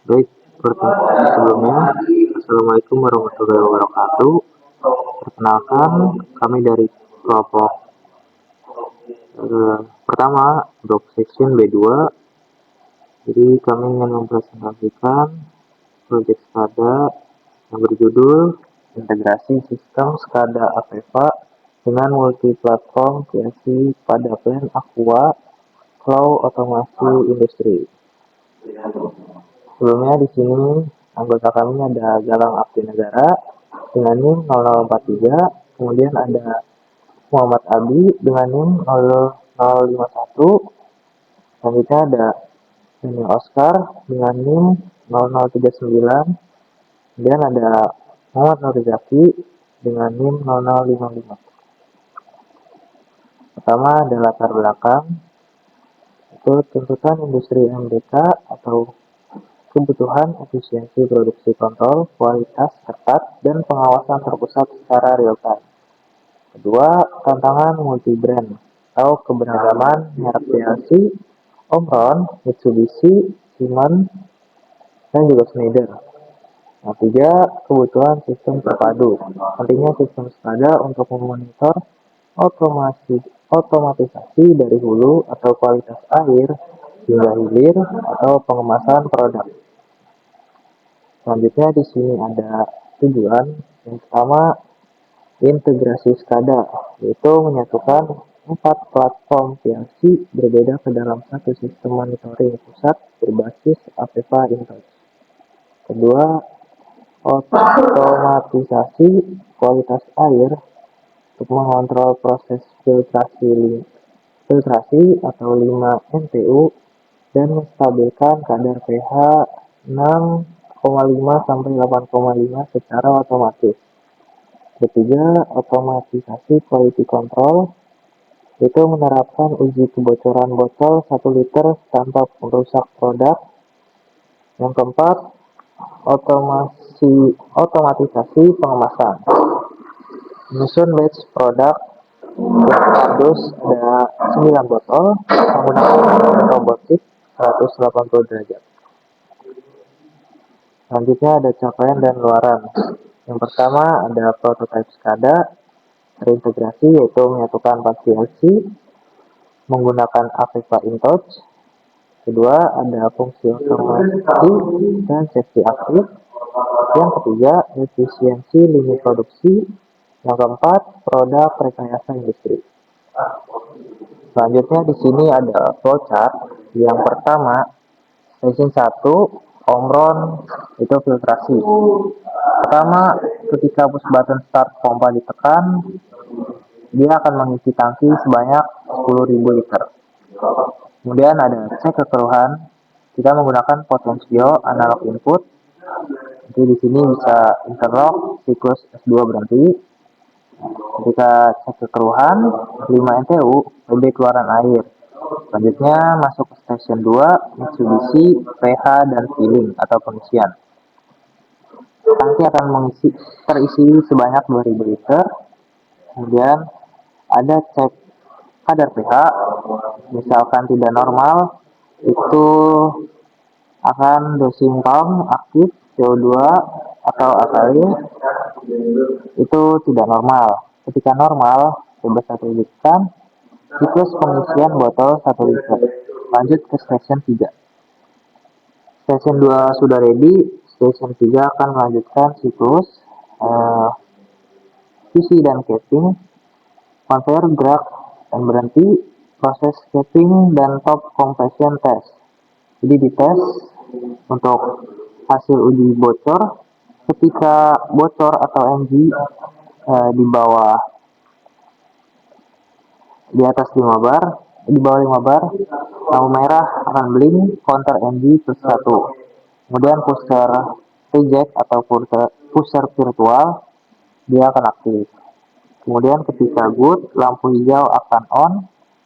Baik, sebelumnya, Assalamualaikum warahmatullahi wabarakatuh. Perkenalkan, kami dari kelompok pertama untuk section B2. Jadi kami ingin mempresentasikan proyek SCADA yang berjudul Integrasi Sistem SCADA AVEVA dengan multi platform PLC pada plan Aqua Cloud Otomasi Industri. Sebelumnya di sini anggota kami ada Galang Abdi Negara dengan NIM 0043, kemudian ada Muhammad Abi dengan NIM 0051, selanjutnya ada Daniel Oscar dengan NIM 0039, kemudian ada Muhammad Nurizaki dengan NIM 0055. Pertama ada latar belakang, itu tuntutan industri MDK atau kebutuhan efisiensi produksi kontrol, kualitas ketat, dan pengawasan terpusat secara real-time. Kedua, tantangan multi-brand atau keberagaman merek PLC, Omron, Mitsubishi, Siemens, dan juga Schneider. Yang tiga, kebutuhan sistem terpadu. Pentingnya sistem SCADA untuk memonitor otomatisasi dari hulu atau kualitas air hingga hilir atau pengemasan produk. Selanjutnya di sini ada tujuan. Yang pertama, integrasi SCADA, yaitu menyatukan 4 platform PLC berbeda ke dalam satu sistem monitoring pusat berbasis AVEVA InTouch. Kedua, otomatisasi kualitas air untuk mengontrol proses filtrasi atau 5 NTU dan menstabilkan kadar pH 6,5 sampai 8,5 secara otomatis. Ketiga, otomatisasi quality control, yaitu menerapkan uji kebocoran botol 1 liter tanpa merusak produk. Yang keempat, otomatisasi pengemasan, menyusun batch produk yang kardus ada 9 botol menggunakan robotik 180 derajat. Selanjutnya ada capaian dan luaran. Yang pertama ada prototype SCADA terintegrasi, yaitu menyatukan 4 PLC menggunakan AVEVA InTouch. Kedua ada fungsi otomasi dan safety aktif. Yang ketiga efisiensi lini produksi. Yang keempat produk rekayasa industri. Selanjutnya di sini ada flowchart. Yang pertama section 1 Omron itu filtrasi. Pertama, ketika push button start pompa ditekan, dia akan mengisi tangki sebanyak 10.000 liter. Kemudian ada cek kekeruhan, kita menggunakan potensio analog input. Jadi di sini bisa interlock, siklus S2 berhenti. Ketika cek kekeruhan, 5 NTU, lebih keluaran air. Selanjutnya masuk ke station 2, Mitsubishi, pH dan filling atau pengisian. Tangki akan terisi sebanyak 2000 liter. Kemudian ada cek kadar pH, misalkan tidak normal, itu akan dosing palm aktif CO2 atau alkalin, itu tidak normal. Ketika normal, coba satu hidupkan, siklus pengisian botol 1 liter. Lanjut ke station 3. Station 2 sudah ready, station 3 akan melanjutkan siklus PC dan capping, conveyor gerak dan berhenti, proses capping dan top compression test. Jadi dites untuk hasil uji bocor. Ketika bocor atau NG di bawah di atas 5 bar, di bawah 5 bar, lampu merah akan blink counter NG plus 1. Kemudian pusher reject atau pusher virtual dia akan aktif. Kemudian ketika good, lampu hijau akan on,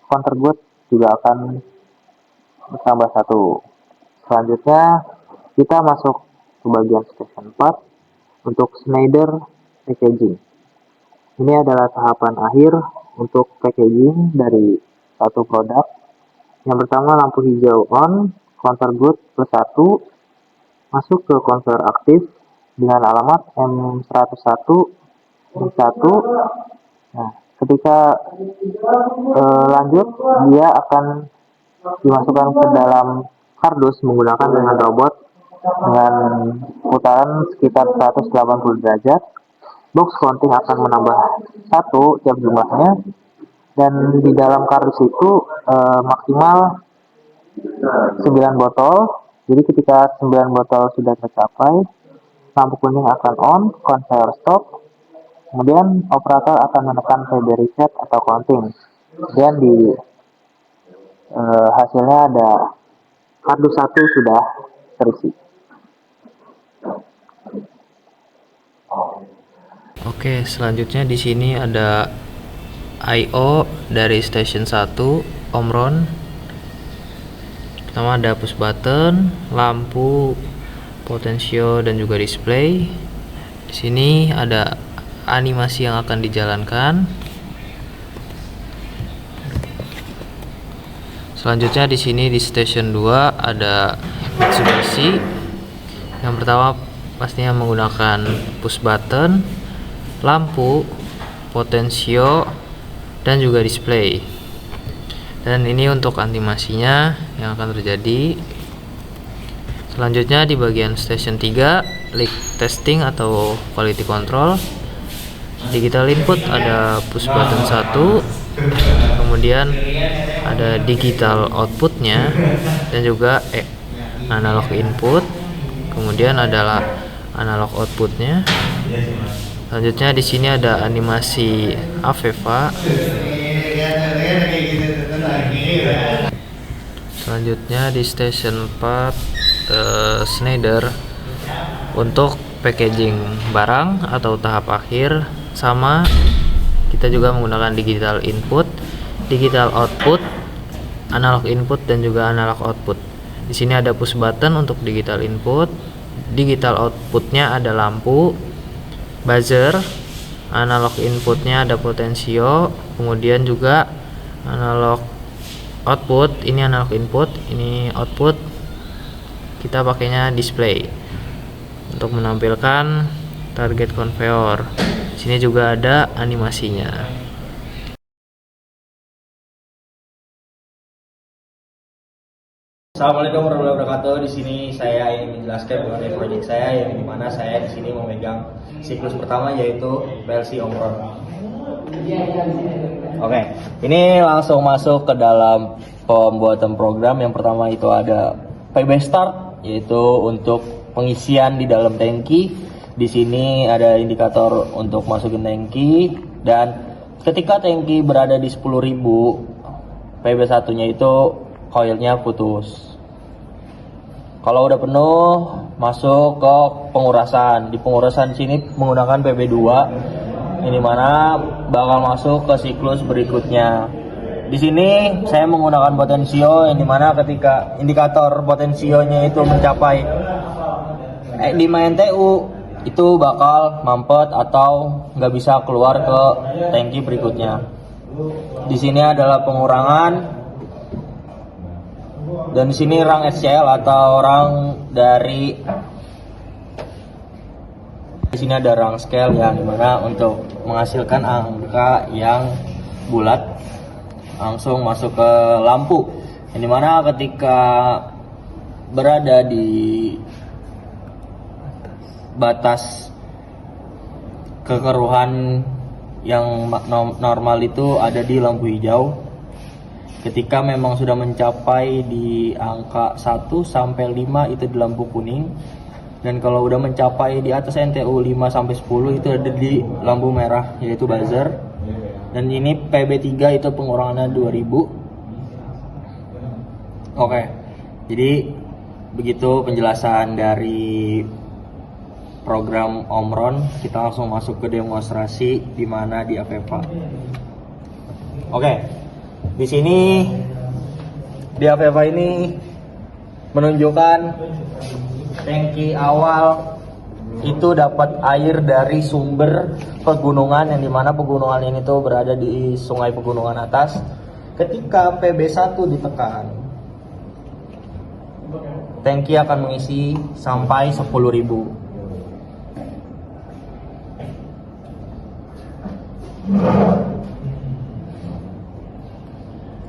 counter good juga akan bertambah 1. Selanjutnya kita masuk ke bagian station 4 untuk Schneider packaging. Ini adalah tahapan akhir untuk packaging dari satu produk. Yang pertama lampu hijau on, counter good plus 1. masuk ke konveyor aktif dengan alamat M101 Nah, ketika lanjut, dia akan dimasukkan ke dalam kardus menggunakan dengan robot dengan putaran sekitar 180 derajat. Box counting akan menambah satu tiap jumlahnya, dan di dalam kardus itu maksimal 9 botol. Jadi ketika 9 botol sudah tercapai, lampu kuning akan on, konveyor stop, kemudian operator akan menekan PB reset atau counting. Kemudian di hasilnya ada kardus 1 sudah terisi. Oke, selanjutnya di sini ada I/O dari station 1 Omron. Pertama ada push button, lampu, potensio dan juga display. Di sini ada animasi yang akan dijalankan. Selanjutnya di sini di station 2 ada Mitsubishi. Yang pertama pastinya menggunakan push button, lampu, potensio dan juga display. Dan ini untuk animasinya yang akan terjadi. Selanjutnya di bagian station 3 leak testing atau quality control. Digital input ada push button 1, kemudian ada digital outputnya dan juga analog input, kemudian adalah analog outputnya. Selanjutnya di sini ada animasi AVEVA. Selanjutnya di station 4 Schneider untuk packaging barang atau tahap akhir. Sama, kita juga menggunakan digital input, digital output, analog input dan juga analog output. Di sini ada push button untuk digital input, digital outputnya ada lampu, buzzer, analog inputnya ada potensio, kemudian juga analog output, ini analog input, ini output. Kita pakainya display untuk menampilkan target konveyor. Di sini juga ada animasinya. Assalamualaikum warahmatullahi wabarakatuh. Di sini saya ingin menjelaskan mengenai proyek saya, yang dimana saya di sini memegang siklus pertama yaitu PLC Omron. Oke, ini langsung masuk ke dalam pembuatan program. Yang pertama itu ada PB Start, yaitu untuk pengisian di dalam tangki. Di sini ada indikator untuk masukin tangki, dan ketika tangki berada di 10.000, PB satunya itu coilnya putus. Kalau udah penuh, masuk ke pengurasan. Di pengurasan sini menggunakan PB2, ini mana bakal masuk ke siklus berikutnya. Di sini saya menggunakan potensio, yang dimana ketika indikator potensionya itu mencapai 5 NTU, itu bakal mampet atau nggak bisa keluar ke tangki berikutnya. Di sini adalah pengurangan, dan di sini rang SCL atau rang dari. Di sini ada rang scale yang dimana untuk menghasilkan angka yang bulat langsung masuk ke lampu. Yang dimana ketika berada di batas kekeruhan yang normal itu ada di lampu hijau. Ketika memang sudah mencapai di angka 1 sampai 5 itu di lampu kuning, dan kalau udah mencapai di atas NTU 5 sampai 10 itu ada di lampu merah yaitu buzzer. Dan ini PB3 itu pengurangannya 2000. Oke. Jadi begitu penjelasan dari program Omron. Kita langsung masuk ke demonstrasi di mana di AVEVA. Oke. Di sini di AVEVA ini menunjukkan tangki awal itu dapat air dari sumber pegunungan, yang dimana pegunungan ini tuh berada di sungai pegunungan atas. Ketika PB1 ditekan, tangki akan mengisi sampai 10.000.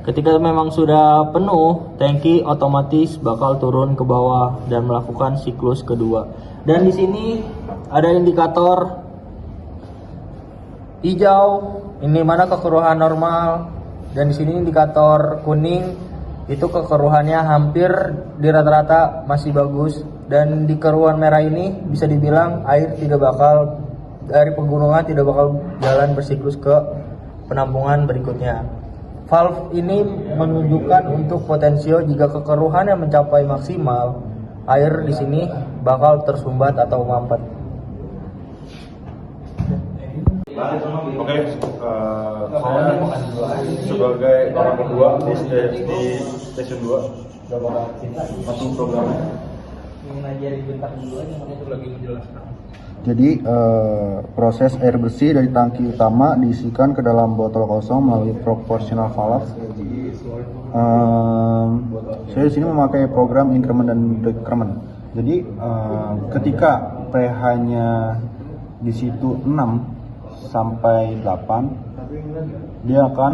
Ketika memang sudah penuh, tangki otomatis bakal turun ke bawah dan melakukan siklus kedua. Dan di sini ada indikator hijau, ini mana kekeruhan normal, dan di sini indikator kuning, itu kekeruhannya hampir di rata-rata masih bagus. Dan di keruhan merah ini bisa dibilang air tidak bakal dari pegunungan tidak bakal jalan bersiklus ke penampungan berikutnya. Valve ini menunjukkan untuk potensio jika kekeruhan yang mencapai maksimal, air di sini bakal tersumbat atau mampet. Oke, saya sebagai orang kedua di stasiun 2 masuk programnya. Jadi proses air bersih dari tangki utama diisikan ke dalam botol kosong melalui proportional valve. Saya di sini memakai program increment dan decrement. Jadi ketika pH-nya di situ 6 sampai 8, dia akan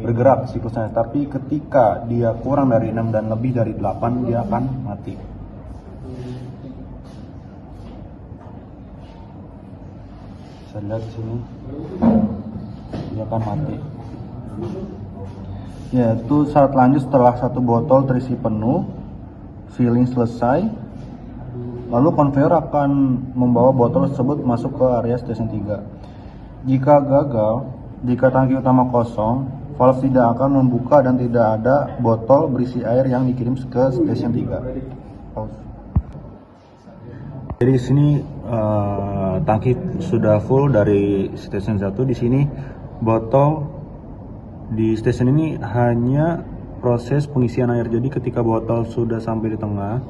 bergerak siklusnya. Tapi ketika dia kurang dari 6 dan lebih dari 8, dia akan mati. Bisa lihat di sini, dia akan mati. Yaitu syarat lanjut setelah satu botol terisi penuh, filling selesai, lalu konveyor akan membawa botol tersebut masuk ke area stasiun 3. Jika gagal, jika tangki utama kosong, valve tidak akan membuka dan tidak ada botol berisi air yang dikirim ke stasiun 3. Jadi di sini tangki sudah full dari stasiun 1. Di sini botol di stasiun ini hanya proses pengisian air. Jadi ketika botol sudah sampai di tengah,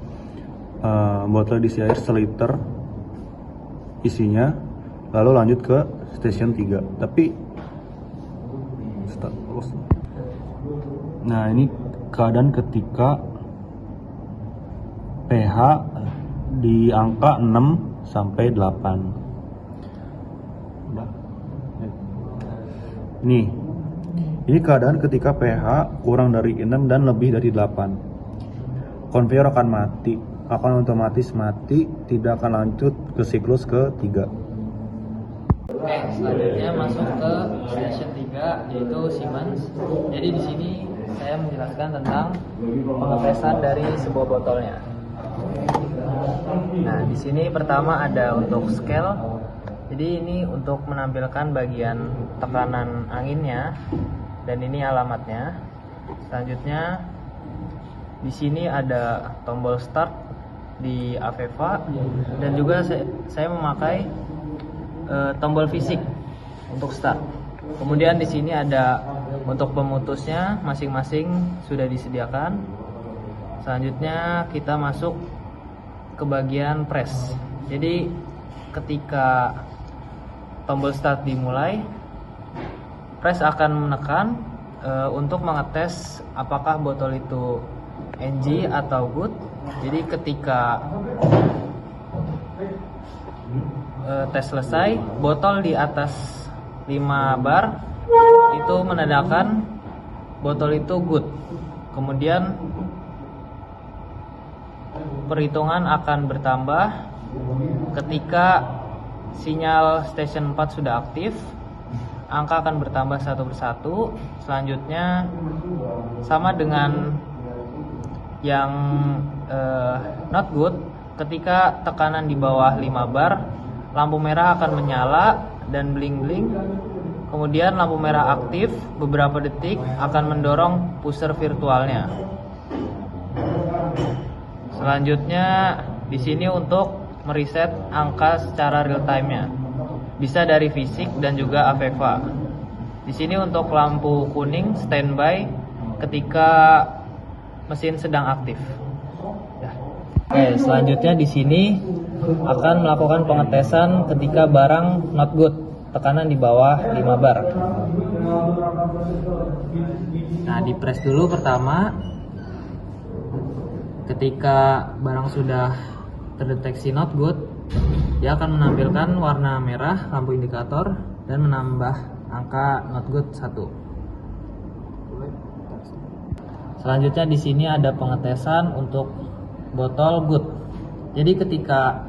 botol diisi air seliter isinya, lalu lanjut ke stasiun 3. Tapi nah, ini keadaan ketika pH di angka 6 sampai 8. Ini keadaan ketika pH kurang dari 6 dan lebih dari 8. Konveyor akan mati, akan otomatis mati, tidak akan lanjut ke siklus ke-3. Oke, selanjutnya masuk ke station 3 yaitu Siemens. Jadi di sini saya menjelaskan tentang pengetesan dari sebuah botolnya. Nah, di sini pertama ada untuk scale. Jadi ini untuk menampilkan bagian tekanan anginnya dan ini alamatnya. Selanjutnya di sini ada tombol start di Aveva dan juga saya memakai tombol fisik untuk start. Kemudian di sini ada untuk pemutusnya masing-masing sudah disediakan. Selanjutnya kita masuk ke bagian press. Jadi ketika tombol start dimulai, press akan menekan untuk mengetes apakah botol itu NG atau good. Jadi ketika tes selesai, botol di atas 5 bar itu menandakan botol itu good. Kemudian perhitungan akan bertambah ketika sinyal station 4 sudah aktif. Angka akan bertambah satu persatu. Selanjutnya sama dengan yang not good, ketika tekanan di bawah 5 bar, lampu merah akan menyala dan bling-bling. Kemudian lampu merah aktif beberapa detik akan mendorong pusher virtualnya. Selanjutnya di sini untuk mereset angka secara real time-nya. Bisa dari fisik dan juga Aveva. Di sini untuk lampu kuning standby ketika mesin sedang aktif. Oke, selanjutnya di sini akan melakukan pengetesan ketika barang not good, tekanan di bawah 5 bar. Nah, di press dulu pertama. Ketika barang sudah terdeteksi not good, dia akan menampilkan warna merah lampu indikator dan menambah angka not good 1. Selanjutnya di sini ada pengetesan untuk botol good. Jadi ketika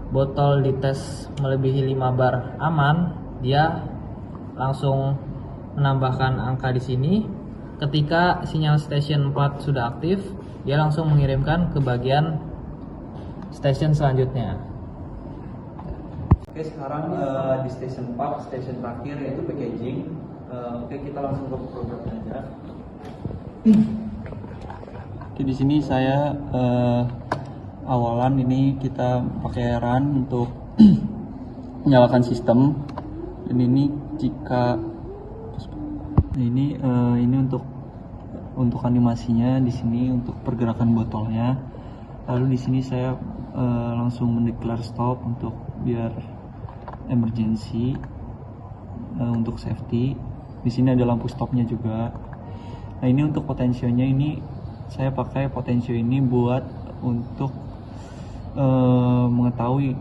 botol dites melebihi 5 bar aman, dia langsung menambahkan angka di sini. Ketika sinyal station 4 sudah aktif, dia langsung mengirimkan ke bagian station selanjutnya. Oke, sekarang di station 4, station terakhir yaitu packaging. Oke, kita langsung ke programnya aja. Oke, di sini saya awalan ini kita pakai run untuk menyalakan sistem. Dan ini jika ini untuk animasinya di sini untuk pergerakan botolnya. Lalu di sini saya langsung mendeklar stop untuk biar emergency untuk safety. Di sini ada lampu stopnya juga. Nah, ini untuk potensionya, ini saya pakai potensio ini buat untuk mengetahui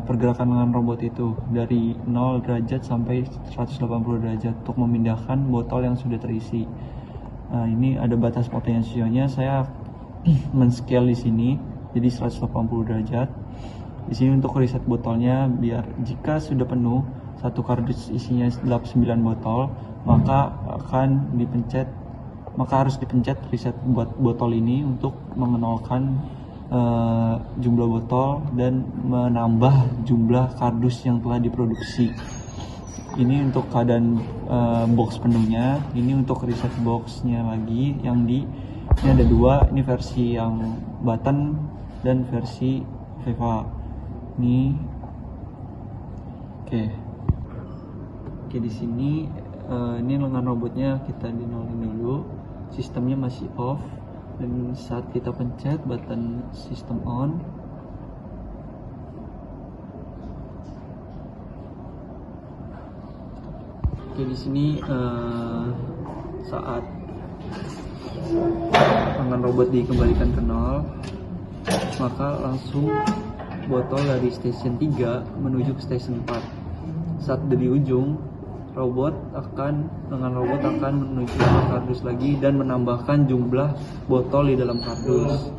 pergerakan lengan robot itu dari 0 derajat sampai 180 derajat untuk memindahkan botol yang sudah terisi. Nah, ini ada batas potensionya, saya men-scale di sini jadi 180 derajat. Di sini untuk reset botolnya, biar jika sudah penuh satu kardus isinya 9 botol, maka harus dipencet reset buat botol ini untuk mengenolkan jumlah botol dan menambah jumlah kardus yang telah diproduksi. Ini untuk keadaan box penuhnya. Ini untuk reset boxnya lagi yang ini ada 2, ini versi yang button dan versi Viva. Ini oke, di sini ini lengan robotnya kita dinolin dulu. Sistemnya masih off, dan saat kita pencet button system on, oke, di sini saat lengan robot dikembalikan ke 0, maka langsung botol dari station 3 menuju ke station 4. Saat di ujung, lengan robot akan menuju ke kardus lagi dan menambahkan jumlah botol di dalam kardus.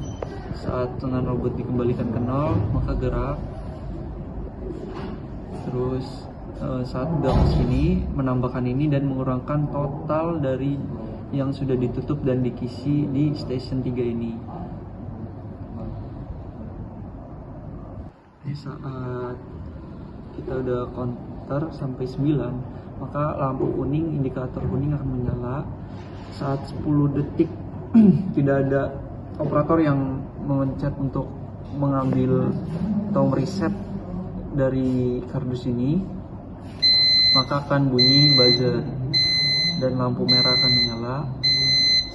Saat lengan robot dikembalikan ke 0, maka gerak. Terus saat udah ke sini, menambahkan ini dan mengurangkan total dari yang sudah ditutup dan diisi di station 3 ini. Saat kita udah counter sampai 9, maka lampu kuning, indikator kuning akan menyala. Saat 10 detik tidak ada operator yang memencet untuk mengambil atau mereset dari kardus ini, maka akan bunyi buzzer dan lampu merah akan menyala.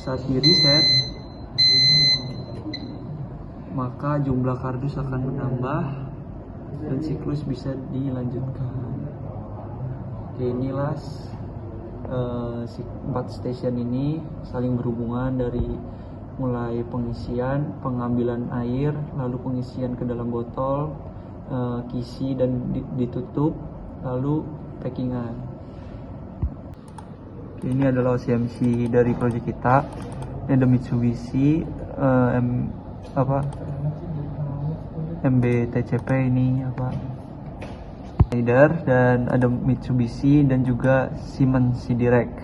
Saat di reset, maka jumlah kardus akan menambah dan siklus bisa dilanjutkan. Oke, inilah 4 station ini saling berhubungan dari mulai pengisian, pengambilan air, lalu pengisian ke dalam botol, kisi dan ditutup, lalu packingan. Oke, ini adalah OCMC dari proyek kita. Ini ada Mitsubishi MBTCP ini Schneider, dan ada Mitsubishi dan juga Siemens Sidirect.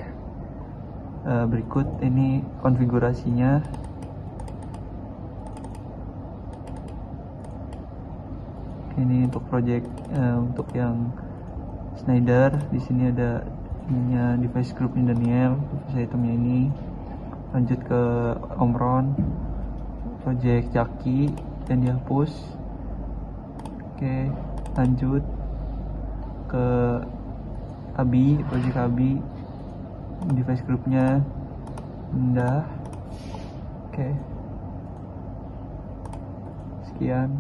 Berikut ini konfigurasinya. Ini untuk project untuk yang Schneider. Di sini ada ininya, device groupnya Daniel, device itemnya ini. Lanjut ke Omron, project Jaki dan dihapus. Oke, lanjut ke Abi, project Abi, device groupnya Benda. Oke, sekian.